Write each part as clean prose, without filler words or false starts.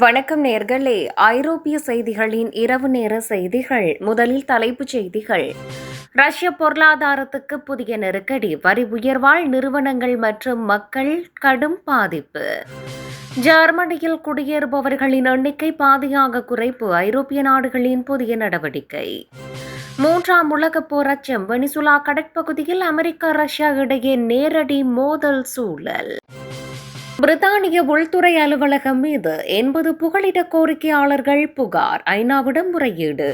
வணக்கம் நேர்களே. ஐரோப்பிய செய்திகளின் இரவு நேர செய்திகள். முதலில் தலைப்புச் செய்திகள். ரஷ்ய பொருளாதாரத்துக்கு புதிய நெருக்கடி, வரி உயர்வால் நிறுவனங்கள் மற்றும் மக்கள் கடும் பாதிப்பு. ஜெர்மனியில் குடியேறுபவர்களின் எண்ணிக்கை பாதியாக குறைப்பு, ஐரோப்பிய நாடுகளின் புதிய நடவடிக்கை. மூன்றாம் உலகப் போர் அச்சம், வெனிசுலா கடற்பகுதியில் அமெரிக்கா ரஷ்யா இடையே நேரடி மோதல் சூழல். பிரித்தானிய உள்துறை அலுவலகம் மீது 80 புகலிட கோரிக்கையாளர்கள் புகார், ஐநாவிடம் முறையீடு.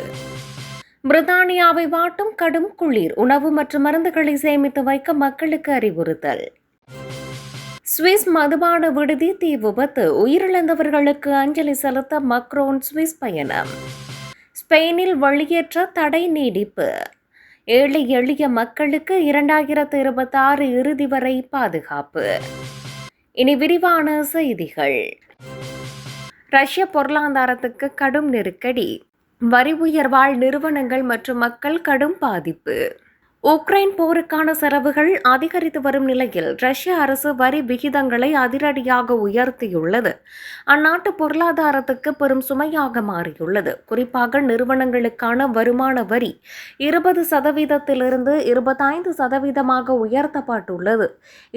பிரித்தானியாவை வாட்டும் கடும் குளிர், உணவு மற்றும் மருந்துகளை சேமித்து வைக்க மக்களுக்கு அறிவுறுத்தல். சுவிஸ் மதுபான விடுதி தீ விபத்து, உயிரிழந்தவர்களுக்கு அஞ்சலி செலுத்த மக்ரோன் சுவிஸ் பயணம். ஸ்பெயினில் வெளியேற்ற தடை நீடிப்பு, ஏழை எளிய மக்களுக்கு 2026 இறுதி வரை பாதுகாப்பு. இனி விரிவான செய்திகள். ரஷ்ய பொருளாதாரத்துக்கு கடும் நெருக்கடி, வரி உயர்வால் நிறுவனங்கள் மற்றும் மக்கள் கடும் பாதிப்பு. உக்ரைன் போருக்கான செலவுகள் அதிகரித்து வரும் நிலையில் ரஷ்ய அரசு வரி விகிதங்களை அதிரடியாக உயர்த்தியுள்ளது. அந்நாட்டு பொருளாதாரத்துக்கு பெரும் சுமையாக மாறியுள்ளது. குறிப்பாக நிறுவனங்களுக்கான வருமான வரி 20% 25% உயர்த்தப்பட்டுள்ளது.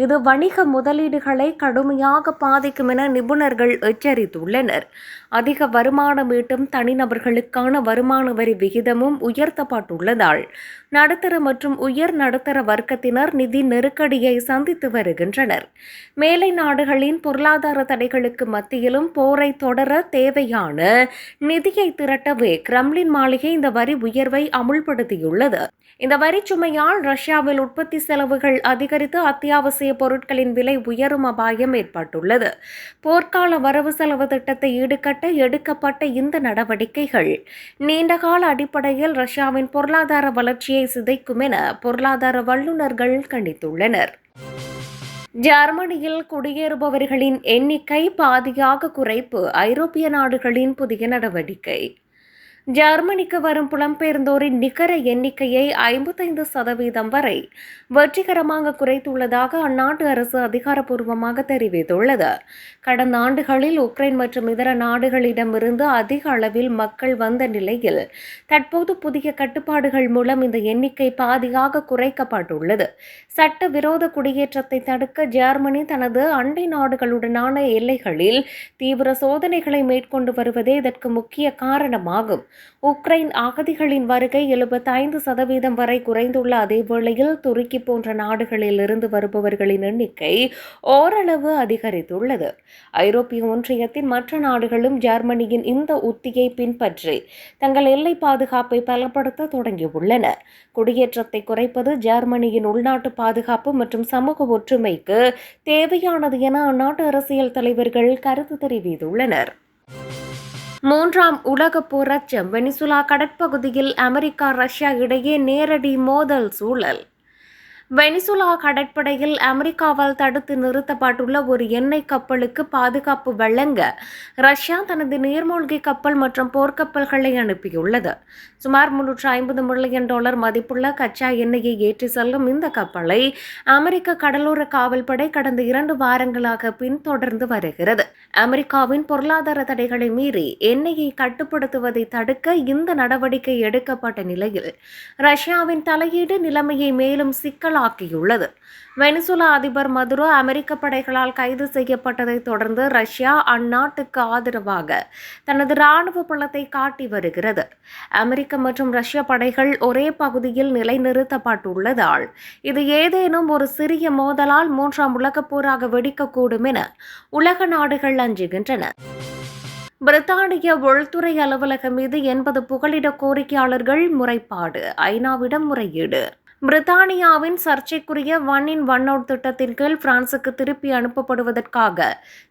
இது வணிக முதலீடுகளை கடுமையாக பாதிக்கும் என நிபுணர்கள் எச்சரித்துள்ளனர். அதிக வருமானம் ஈட்டும் தனிநபர்களுக்கான வருமான வரி விகிதமும் உயர்த்தப்பட்டுள்ளதால் நடுத்தர மற்றும் உயர் நடுத்தர வர்க்கத்தினர் நிதி நெருக்கடியை சந்தித்து வருகின்றனர். மேலை நாடுகளின் பொருளாதார தடைகளுக்கு மத்தியிலும் போரை தொடர தேவையான நிதியை திரட்டவே கிரெம்ளின் மாளிகை இந்த வரி உயர்வை அமுல்படுத்தியுள்ளது. இந்த வரி சுமையால் ரஷ்யாவில் உற்பத்தி செலவுகள் அதிகரித்து அத்தியாவசிய பொருட்களின் விலை உயரும் அபாயம் ஏற்பட்டுள்ளது. போர்க்கால வரவு செலவு திட்டத்தை ஈடுகட்ட எடுக்கப்பட்ட இந்த நடவடிக்கைகள் நீண்டகால அடிப்படையில் ரஷ்யாவின் பொருளாதார வளர்ச்சியை சிதைக்கும் என பொருளாதார வல்லுநர்கள் கணித்துள்ளனர். ஜெர்மனியில் குடியேறுபவர்களின் எண்ணிக்கை பாதியாக குறைப்பு, ஐரோப்பிய நாடுகளின் புதிய நடவடிக்கை. ஜெர்மனிக்கு வரும் புலம்பெயர்ந்தோரின் நிகர எண்ணிக்கையை 55% வரை வெற்றிகரமாக குறைத்துள்ளதாக அந்நாட்டு அரசு அதிகாரப்பூர்வமாக தெரிவித்துள்ளது. கடந்த ஆண்டுகளில் உக்ரைன் மற்றும் இதர நாடுகளிடமிருந்து அதிக அளவில் மக்கள் வந்த நிலையில் தற்போது புதிய கட்டுப்பாடுகள் மூலம் இந்த எண்ணிக்கை பாதியாக குறைக்கப்பட்டுள்ளது. சட்டவிரோத குடியேற்றத்தை தடுக்க ஜெர்மனி தனது அண்டை நாடுகளுடனான எல்லைகளில் தீவிர சோதனைகளை மேற்கொண்டு வருவதே இதற்கு முக்கிய காரணமாகும். உக்ரைன் அகதிகளின் வருகை 75% வரை குறைந்துள்ள அதே வேளையில் துருக்கி போன்ற நாடுகளில் இருந்து வருபவர்களின் எண்ணிக்கை ஓரளவு அதிகரித்துள்ளது. ஐரோப்பிய ஒன்றியத்தின் மற்ற நாடுகளும் ஜெர்மனியின் இந்த உத்தியை பின்பற்றி தங்கள் எல்லை பாதுகாப்பை பலப்படுத்த தொடங்கியுள்ளன. குடியேற்றத்தை குறைப்பது ஜெர்மனியின் உள்நாட்டு பாதுகாப்பு மற்றும் சமூக ஒற்றுமைக்கு தேவையானது என அந்நாட்டு அரசியல் தலைவர்கள் கருத்து தெரிவித்துள்ளனர். மூன்றாம் உலகப் போர் அச்சம், வெனிசுலா கடற்பகுதியில் அமெரிக்கா ரஷ்யா இடையே நேரடி மோதல் சூழல். வெனிசுலா கடற்படையில் அமெரிக்காவால் தடுத்து நிறுத்தப்பட்டுள்ள ஒரு எண்ணெய் கப்பலுக்கு பாதுகாப்பு வழங்க ரஷ்யா தனது நீர்மூழ்கி கப்பல் மற்றும் போர்க்கப்பல்களை அனுப்பியுள்ளது. சுமார் $350 மில்லியன் மதிப்புள்ள கச்சா எண்ணெயை ஏற்றி செல்லும் இந்த கப்பலை அமெரிக்க கடலோர காவல்படை கடந்த 2 வாரங்களாக பின்தொடர்ந்து வருகிறது. அமெரிக்காவின் பொருளாதார தடைகளை மீறி எண்ணெயை கட்டுப்படுத்துவதை தடுக்க இந்த நடவடிக்கை எடுக்கப்பட்ட நிலையில் ரஷ்யாவின் தலையீடு நிலைமையை மேலும் சிக்கலாக்கியுள்ளது. வெனிசுலா அதிபர் மதுரோ அமெரிக்க படைகளால் கைது செய்யப்பட்டதை தொடர்ந்து ரஷ்யா அந்நாட்டுக்கு ஆதரவாக தனது இராணுவ பலத்தை காட்டி வருகிறது. அமெரிக்க மற்றும் ரஷ்ய படைகள் ஒரே பகுதியில் நிலைநிறுத்தப்பட்டுள்ளதால் இது ஏதேனும் ஒரு சிறிய மோதலால் 3ஆம் உலகப் போராக வெடிக்கக்கூடும் என உலக நாடுகள் அஞ்சுகின்றன. பிரித்தானிய உள்துறை அலுவலகம் மீது 80 புகலிட கோரிக்கையாளர்கள் முறைப்பாடு, ஐநாவிடம் முறையீடு. பிரித்தானியாவின் சர்ச்சைக்குரிய 1-in-1-out திட்டத்தின் கீழ் பிரான்சுக்கு திருப்பி அனுப்பப்படுவதற்காக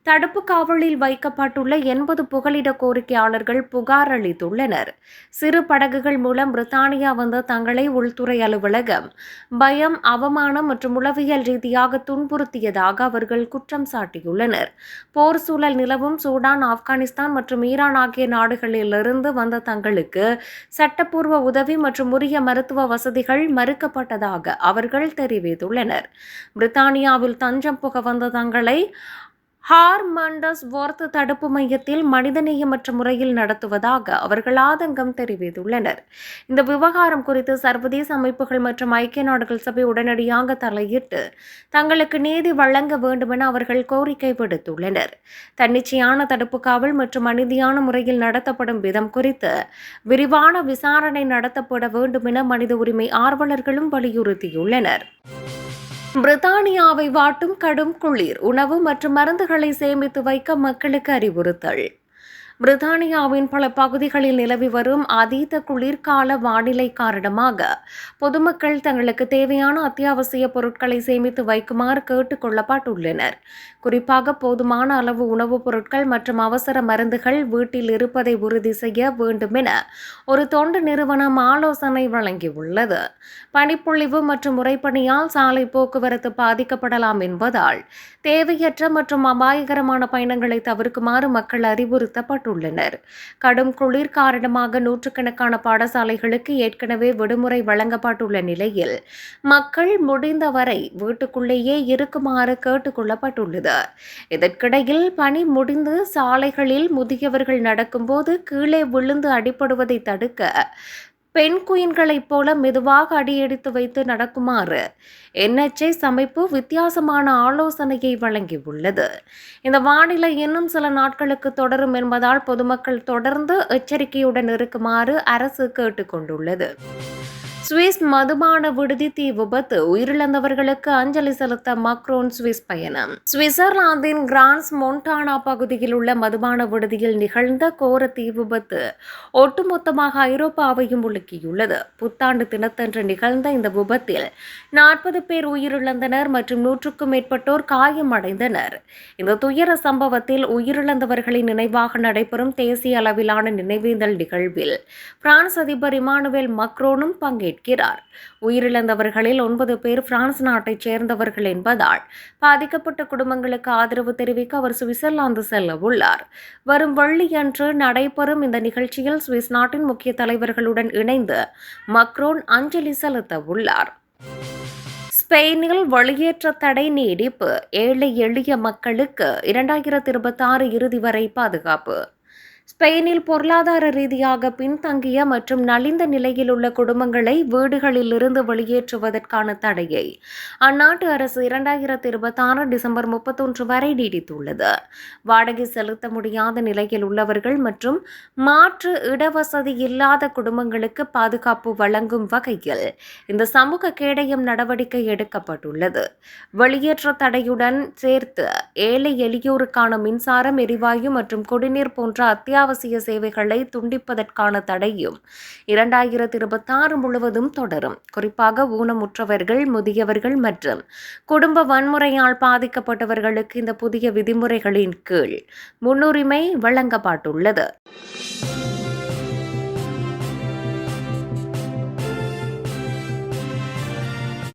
தடுப்பு காவலில் வைக்கப்பட்டுள்ள 80 புகலிட கோரிக்கையாளர்கள் புகார் அளித்துள்ளனர். சிறு படகுகள் மூலம் பிரித்தானியா வந்த தங்களை உள்துறை அலுவலகம் பயம், அவமானம் மற்றும் உளவியல் ரீதியாக துன்புறுத்தியதாக அவர்கள் குற்றம் சாட்டியுள்ளனர். போர் சூழல் நிலவும் சூடான், ஆப்கானிஸ்தான் மற்றும் ஈரான் ஆகிய நாடுகளிலிருந்து வந்த தங்களுக்கு சட்டப்பூர்வ உதவி மற்றும் உரிய மருத்துவ வசதிகள் மறுக்கப்பட்டதாக அவர்கள் தெரிவித்துள்ளனர். பிரித்தானியாவில் தஞ்சம் புக வந்த தங்களை ஹார்மண்டஸ்வொர்த் தடுப்பு மையத்தில் மனிதநேயமற்ற முறையில் நடத்துவதாக அவர்கள் ஆதங்கம் தெரிவித்துள்ளனர். இந்த விவகாரம் குறித்து சர்வதேச அமைப்புகள் மற்றும் ஐக்கிய நாடுகள் சபை உடனடியாக தலையிட்டு தங்களுக்கு நீதி வழங்க வேண்டுமென அவர்கள் கோரிக்கை விடுத்துள்ளனர். தன்னிச்சையான தடுப்பு காவல் மற்றும் அநீதியான முறையில் நடத்தப்படும் விதம் குறித்து விரிவான விசாரணை நடத்தப்பட வேண்டும் என மனித உரிமை ஆர்வலர்களும் வலியுறுத்தியுள்ளனர். பிரித்தானியாவை வாட்டும் கடும் குளிர், உணவு மற்றும் மருந்துகளை சேமித்து வைக்க மக்களுக்கு அறிவுறுத்தல். பிரித்தானியாவின் பல பகுதிகளில் நிலவி வரும் அதீத குளிர்கால வானிலை காரணமாக பொதுமக்கள் தங்களுக்கு தேவையான அத்தியாவசிய பொருட்களை சேமித்து வைக்குமாறு கேட்டுக் கொள்ளப்பட்டுள்ளனர். குறிப்பாக போதுமான அளவு உணவுப் பொருட்கள் மற்றும் அவசர மருந்துகள் வீட்டில் இருப்பதை உறுதி செய்ய வேண்டும் என ஒரு தொண்டு நிறுவனம் ஆலோசனை வழங்கியுள்ளது. பனிப்பொழிவு மற்றும் உறைபனியால் சாலை போக்குவரத்து பாதிக்கப்படலாம் என்பதால் தேவையற்ற மற்றும் அபாயகரமான பயணங்களை தவிர்க்குமாறு மக்கள் அறிவுறுத்தப்பட்டுள்ளனர். கடும் குளிர் காரணமாக நூற்றுக்கணக்கான பாடசாலைகளுக்கு ஏற்கனவே விடுமுறை வழங்கப்பட்டுள்ள நிலையில் மக்கள் முடிந்தவரை வீட்டுக்குள்ளேயே இருக்குமாறு கேட்டுக் கொள்ளப்பட்டுள்ளது. இதற்கிடையில் பனி முடிந்து சாலைகளில் முதியவர்கள் நடக்கும்போது கீழே விழுந்து அடிபடுவதை தடுக்க பெண் குயின்களைப் போல மெதுவாக அடியெடுத்து வைத்து நடக்குமாறு NHS அமைப்பு வித்தியாசமான ஆலோசனையை வழங்கியுள்ளது. இந்த வானிலை இன்னும் சில நாட்களுக்கு தொடரும் என்பதால் பொதுமக்கள் தொடர்ந்து எச்சரிக்கையுடன் இருக்குமாறு அரசு கேட்டுக் கொண்டுள்ளது. சுவிஸ் மதுபான விடுதி தீ விபத்து, உயிரிழந்தவர்களுக்கு அஞ்சலி செலுத்த மக்ரோன் சுவிஸ் பயணம். சுவிட்சர்லாந்தின் கிரான்ஸ் மொன்டானா பகுதியில் உள்ள மதுபான விடுதியில் நிகழ்ந்த கோர தீ விபத்து ஒட்டுமொத்தமாக ஐரோப்பாவையும் உலுக்கியுள்ளது. புத்தாண்டு தினத்தன்று நிகழ்ந்த இந்த விபத்தில் 40 பேர் உயிரிழந்தனர் மற்றும் 100க்கும் மேற்பட்டோர் காயமடைந்தனர். இந்த துயர சம்பவத்தில் உயிரிழந்தவர்களின் நினைவாக நடைபெறும் தேசிய அளவிலான நினைவேந்தல் நிகழ்வில் பிரான்ஸ் அதிபர் இமானுவேல் மக்ரோனும் பங்கேற்கிறார். உயிரிழந்தவர்களில் 9 பேர் பிரான்ஸ் நாட்டைச் சேர்ந்தவர்கள் என்பதால் பாதிக்கப்பட்ட குடும்பங்களுக்கு ஆதரவு தெரிவிக்க அவர் சுவிட்சர்லாந்து செல்ல உள்ளார். வரும் வெள்ளியன்று நடைபெறும் இந்த நிகழ்ச்சியில் சுவிஸ் நாட்டின் முக்கிய தலைவர்களுடன் இணைந்து மக்ரோன் அஞ்சலி செலுத்த உள்ளார். ஸ்பெயினில் வெளியேற்ற தடை நீடிப்பு, ஏழை எளிய மக்களுக்கு 2026 இறுதி வரை பாதுகாப்பு. ஸ்பெயினில் பொருளாதார ரீதியாக பின்தங்கிய மற்றும் நலிந்த நிலையில் உள்ள குடும்பங்களை வீடுகளில் இருந்து வெளியேற்றுவதற்கான தடையை அந்நாட்டு அரசு 2026 டிசம்பர் 31 வரை நீடித்துள்ளது. வாடகை செலுத்த முடியாத நிலையில் உள்ளவர்கள் மற்றும் மாற்று இடவசதி இல்லாத குடும்பங்களுக்கு பாதுகாப்பு வழங்கும் வகையில் இந்த சமூக கேடயம் நடவடிக்கை எடுக்கப்பட்டுள்ளது. வெளியேற்ற தடையுடன் சேர்த்து ஏழை எளியோருக்கான மின்சாரம், எரிவாயு மற்றும் குடிநீர் போன்ற அத்தியாவசிய சேவைகளை துண்டிப்பதற்கான தடையும் 2026 முழுவதும் தொடரும். குறிப்பாக ஊனமுற்றவர்கள், முதியவர்கள் மற்றும் குடும்ப வன்முறையால் பாதிக்கப்பட்டவர்களுக்கு இந்த புதிய விதிமுறைகளின் கீழ் முன்னுரிமை வழங்கப்பட்டுள்ளது.